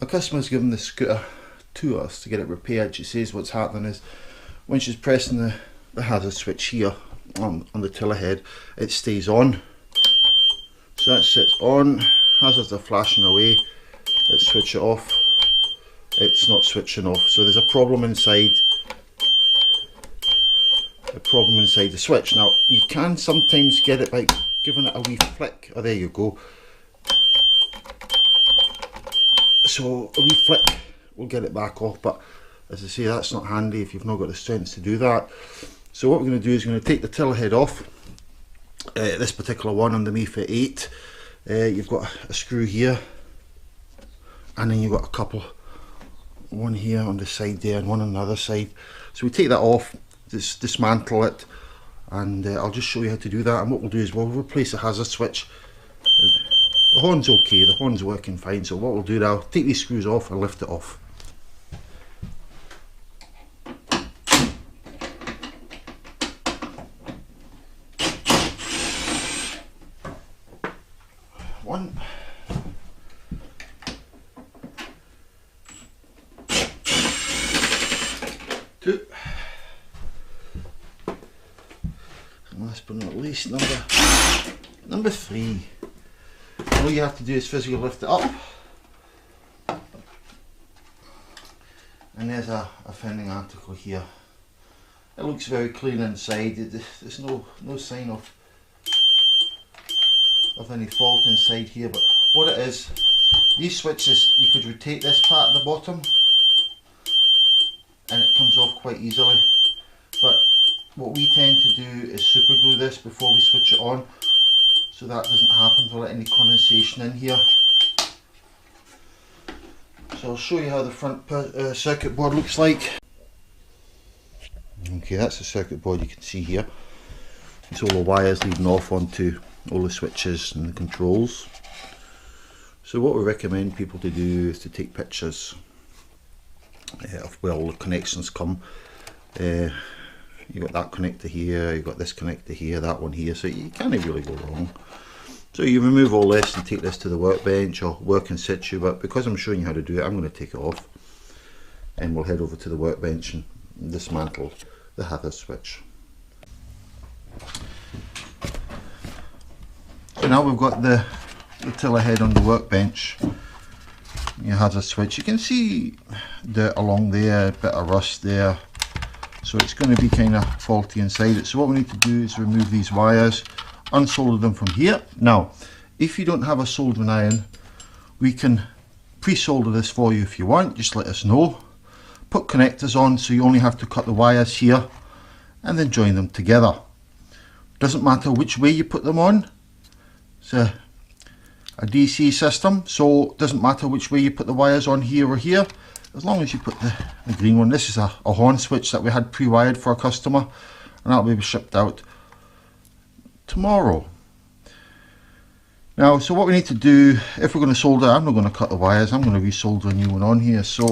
A customer's given the scooter to us to get it repaired. She says what's happening is when she's pressing the hazard switch here on the tiller head, it stays on. So that sits on, hazards are flashing away, let's switch it off, it's not switching off. So there's a problem inside the switch. Now you can sometimes get it by giving it a wee flick. Oh, there you go. So a wee flick will get it back off, but as I say, that's not handy if you've not got the strength to do that. So what we're going to do is we're going to take the tiller head off. This particular one underneath at 8, you've got a screw here, and then you've got a couple, one here on the side there and one on the other side. So we take that off, dismantle it, and I'll just show you how to do that. And what we'll do is we'll replace the hazard switch. The horn's okay, the horn's working fine, so what we'll do now, take these screws off and lift it off. One. Two. And last but not least, number 3. All you have to do is physically lift it up, and there's a fending article here. It looks very clean inside. There's no sign of any fault inside here, but what it is, these switches, you could rotate this part at the bottom and it comes off quite easily, but what we tend to do is super glue this before we switch it on, so that doesn't happen to let any condensation in here. So I'll show you how the front circuit board looks like. Okay, that's the circuit board you can see here. It's all the wires leading off onto all the switches and the controls. So what we recommend people to do is to take pictures of where all the connections come. You've got that connector here, you've got this connector here, that one here, so you can't really go wrong. So you remove all this and take this to the workbench or work in situ, but because I'm showing you how to do it, I'm going to take it off and we'll head over to the workbench and dismantle the hazard switch. So now we've got the tiller head on the workbench, your hazard switch. You can see dirt along there, a bit of rust there, so it's going to be kind of faulty inside it. So what we need to do is remove these wires, unsolder them from here. Now if you don't have a soldering iron, we can pre-solder this for you if you want. Just let us know. Put connectors on, so you only have to cut the wires here and then join them together. Doesn't matter which way you put them on. It's a DC system, so it doesn't matter which way you put the wires on, here or here, as long as you put the green one. This is a horn switch that we had pre-wired for a customer, and that'll be shipped out tomorrow. Now, so what we need to do, if we're going to solder, I'm not going to cut the wires, I'm going to resolder a new one on here. So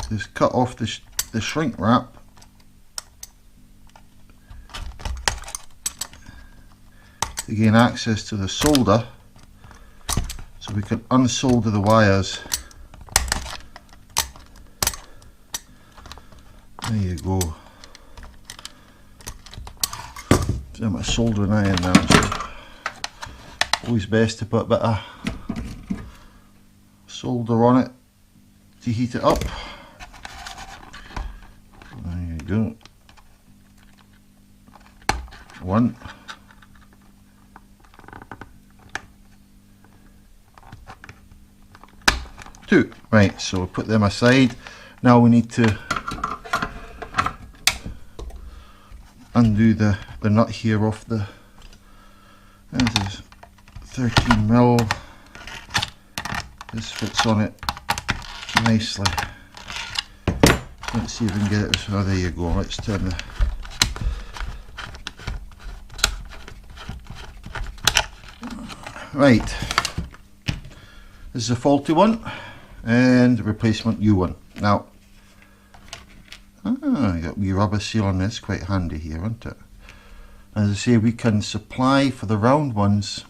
just cut off the shrink wrap, to gain access to the solder, so we can unsolder the wires. There you go. So I'm soldering iron now, so always best to put a bit of solder on it to heat it up. There you go. 1. 2. Right, so we'll put them aside. Now we need to undo the nut here off the, this is 13mm, this fits on it nicely. Let's see if we can get it, oh there you go, let's turn the, right, this is a faulty one and replacement new one. Now you got wee rubber seal on this, quite handy here, isn't it? As I say, we can supply for the round ones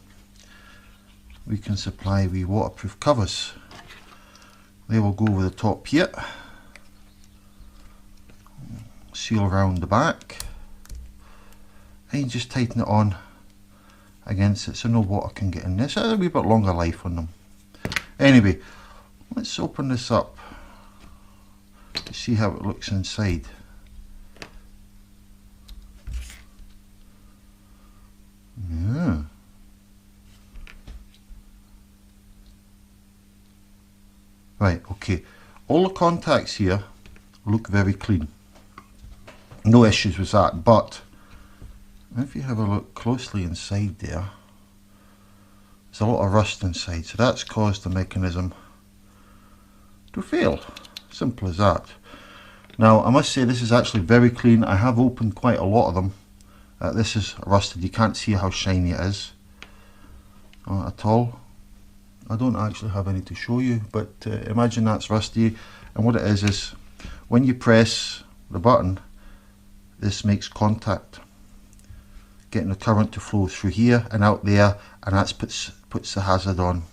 we can supply wee waterproof covers. They will go over the top here, seal around the back, and just tighten it on against it so no water can get in there. So a wee bit longer life on them. Anyway, let's open this up to see how it looks inside. Yeah. Right, okay. All the contacts here look very clean. No issues with that, but if you have a look closely inside there, there's a lot of rust inside, so that's caused the mechanism to fail. Simple as that. Now, I must say this is actually very clean. I have opened quite a lot of them. This is rusted. You can't see how shiny it is at all. I don't actually have any to show you, but imagine that's rusty, and what it is when you press the button, this makes contact, getting the current to flow through here and out there, and that puts the hazard on.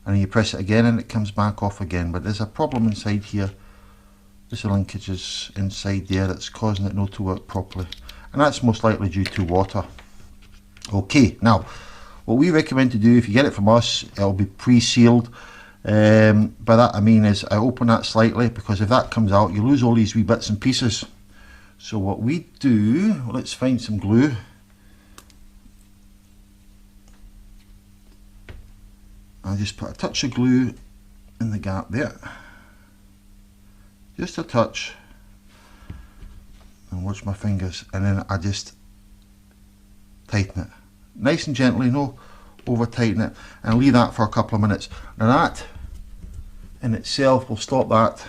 And then you press it again and it comes back off again, but there's a problem inside here. There's a linkage is inside there that's causing it not to work properly, and that's most likely due to water. Okay, now what we recommend to do, if you get it from us, it'll be pre-sealed. By that I mean is I open that slightly, because if that comes out you lose all these wee bits and pieces. So what we do, let's find some glue. I just put a touch of glue in the gap there, just a touch, and watch my fingers, and then I just tighten it nice and gently, no over tighten it, and leave that for a couple of minutes. Now that in itself will stop that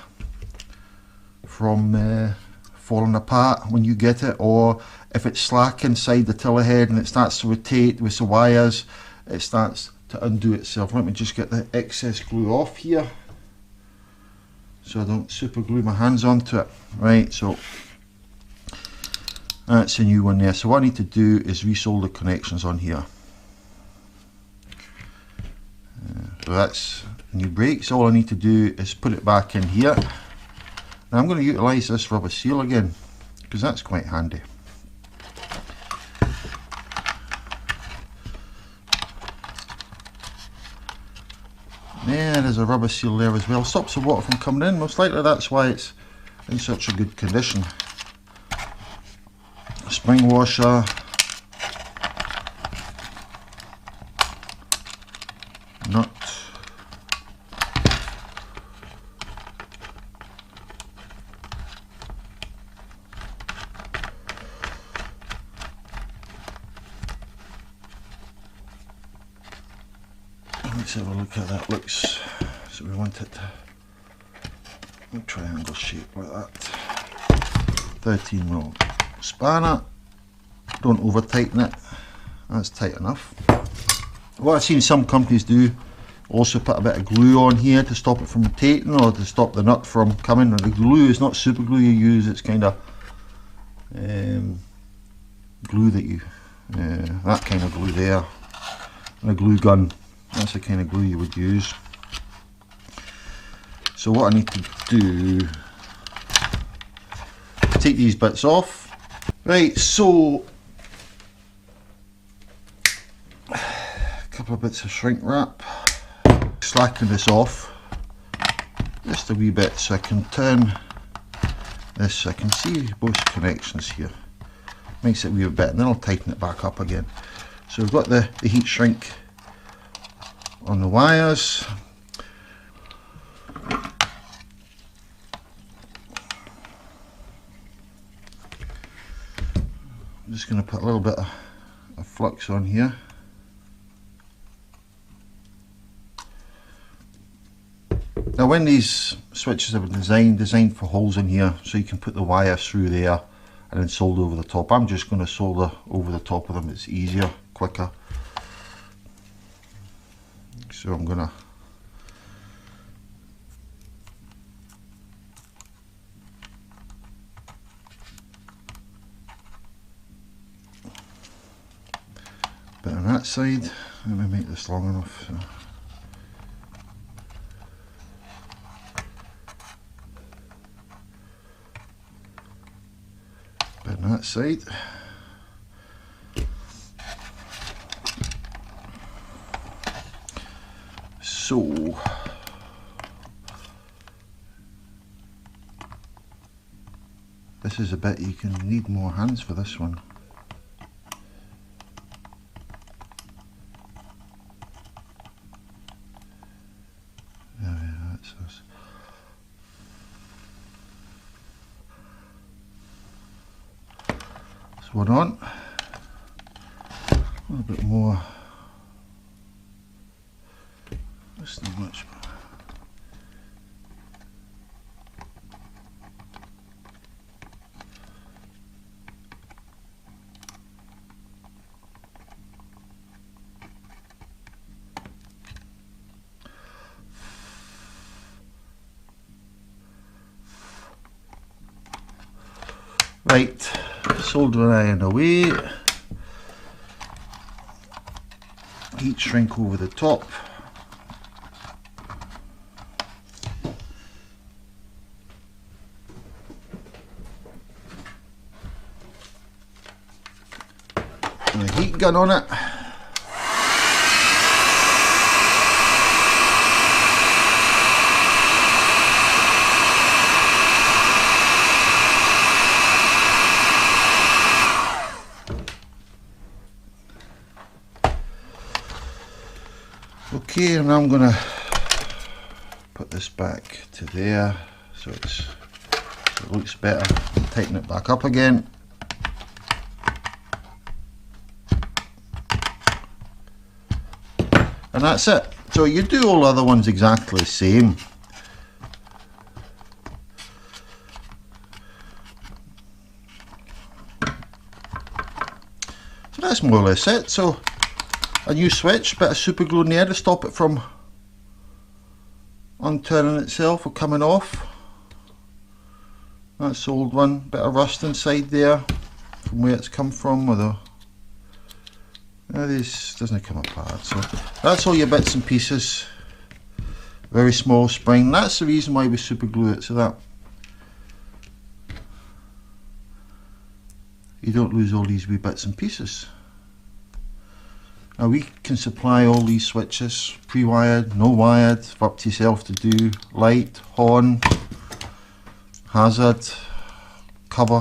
from falling apart when you get it, or if it's slack inside the tiller head and it starts to rotate with the wires, it starts to undo itself. Let me just get the excess glue off here so I don't super glue my hands onto it. Right, so that's a new one there. So what I need to do is resolder the connections on here. So that's new brakes. All I need to do is put it back in here. Now I'm going to utilise this rubber seal again, because that's quite handy. Yeah, there's a rubber seal there as well. Stops the water from coming in. Most likely that's why it's in such a good condition. A spring washer. Nut. Let's have a look at that. Looks so we want it a triangle shape like that. 13mm spanner. Don't over tighten it. That's tight enough. What I've seen some companies do, also put a bit of glue on here to stop it from rotating, or to stop the nut from coming. And the glue is not super glue you use, it's kind of glue that you, that kind of glue there, and a glue gun. That's the kind of glue you would use. So what I need to do, take these bits off. Right, so a couple of bits of shrink wrap. Slacken this off just a wee bit so I can turn this so I can see both connections here. Makes it a wee bit, and then I'll tighten it back up again. So we've got the heat shrink on the wires. I'm just going to put a little bit of flux on here. Now when these switches are designed for holes in here, so you can put the wire through there and then solder over the top. I'm just going to solder over the top of them, it's easier, quicker. So I'm going to bit on that side Let me make this long enough. So. Bit on that side. So this is a bit you can need more hands for this one. One on, a little bit more, that's not much. Right, soldering iron away, heat shrink over the top. And a heat gun on it. Okay, and I'm going to put this back to there so it looks better, and tighten it back up again. And that's it. So you do all the other ones exactly the same. So that's more or less it. So a new switch, bit of super glue in there to stop it from unturning itself or coming off. That's the old one, bit of rust inside there from where it's come from, although this doesn't come apart. So that's all your bits and pieces. Very small spring. That's the reason why we super glue it, so that you don't lose all these wee bits and pieces. Now we can supply all these switches, pre-wired, no wired, up to yourself to do, light, horn, hazard, cover.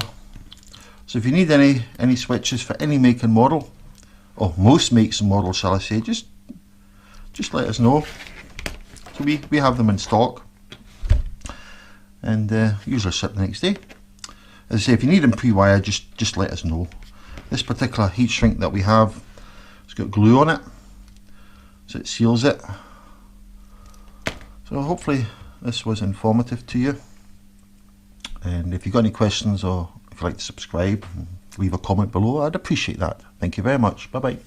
So if you need any switches for any make and model, or most makes and models shall I say, just let us know. So we have them in stock, and usually ship the next day. As I say, if you need them pre-wired, just let us know. This particular heat shrink that we have, it's got glue on it, so it seals it. So hopefully this was informative to you, and if you've got any questions or if you'd like to subscribe, leave a comment below. I'd appreciate that. Thank you very much. Bye bye.